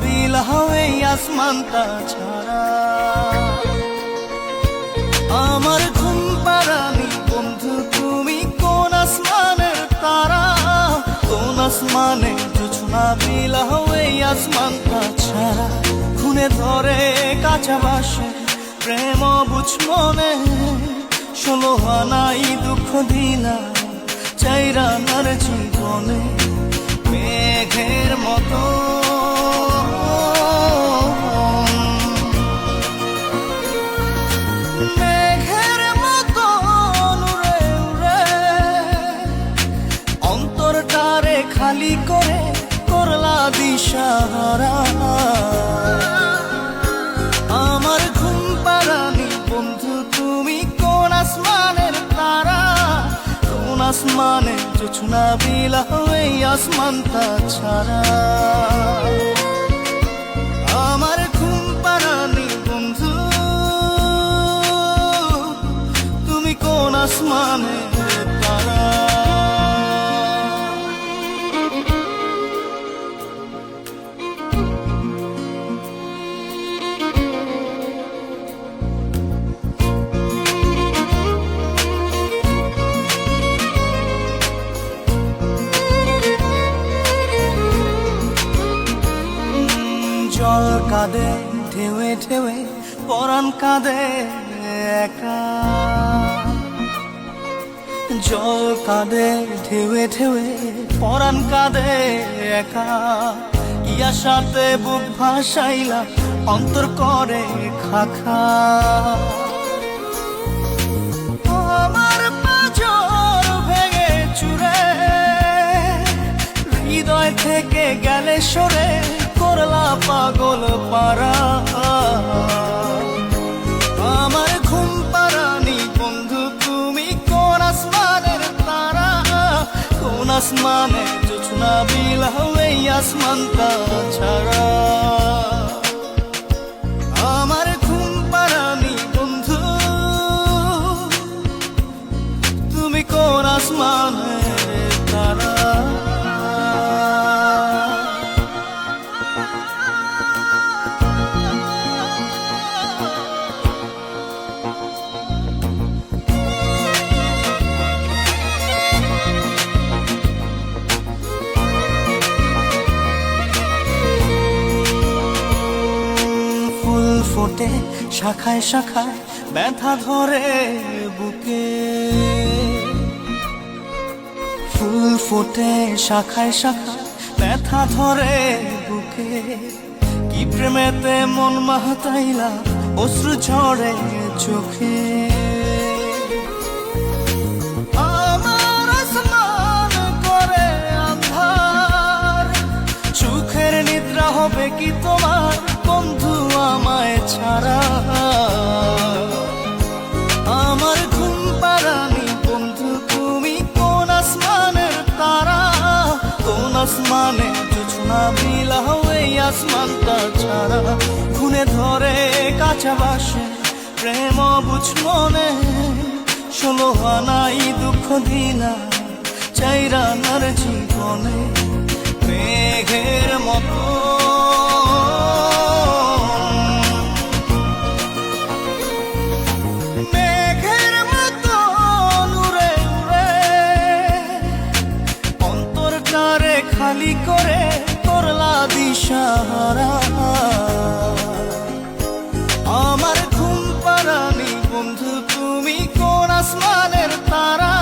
বিলাও এই আসমানটা ছাড়া। আমার ঘুম পাড়ানি বন্ধু তুমি কোন আসমানের তারা, কোন আসমানে জোছনা বিলাও এই আসমানটা ছাড়া। খুনে ধরে কাঁচা বাসে প্রেম বুঝ মনে, 16 আনাই দুঃখ দিলা চাইরানার জীবনে। মেঘের মতো মেঘের মতো উড়ে উড়ে অন্তরটারে খালি করে করলা দিশাহারা। আমার ঘুম পাড়ানি বন্ধু তুমি কোন আসমানের তারা, কোন আসমানে জোছনা বিলাও এই আসমানটা ছাড়া। আমার ঘুম পাড়ানি বন্ধু তুমি কোন আসমানের তারা। জল কাঁদে ঢেউে ঢেউে পরাণ কাঁদে একা, জল কাঁদে ঢেউে ঢেউে পরাণ কাঁদে একা। ইয়া সাথে বুক ভাসাইলা অন্তর করে খাখা। আমার পাঁজর ভেঙে চুরে হৃদয় থেকে গেলে সরে করলা পাগল পারা। আমার ঘুম পাড়ানি বন্ধু তুমি কোন আসমানের তারা, কোন আসমানে জোছনা বিলাও এই আসমানটা ছাড়া। আমার ঘুম পাড়ানি বন্ধু তুমি কোন আসমানের তারা। ফোটে শাখায় শাখায় ব্যথা ধরে বুকে, ফুল ফোটে শাখায় শাখায় ব্যথা ধরে বুকে। কি প্রেমেতে মন মাতাইলা অশ্রু ঝরে চোখে। আমার আসমান করে আন্ধার, সুখের নিদ্রা হবে কি তোমার বন্ধু আমায় ছাড়া। আমার ঘুম পাড়ানি বন্ধু তুমি কোন আসমানের তারা, কোন আসমানে জোছনা বিলাও এই আসমানটা ছাড়া। খুনে ধরে কাঁচা বাসে প্রেম বুঝ মনে, 16 আনাই দুঃখ দিলা চাইরানার জীবনে। মেঘের মতো খালি করে করলা দিশাহারা। আমার ঘুম পাড়ানি বন্ধু তুমি কোন আসমানের তারা,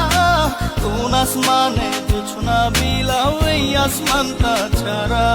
কোন আসমানে জোছনা বিলাও এই আসমানটা ছাড়া।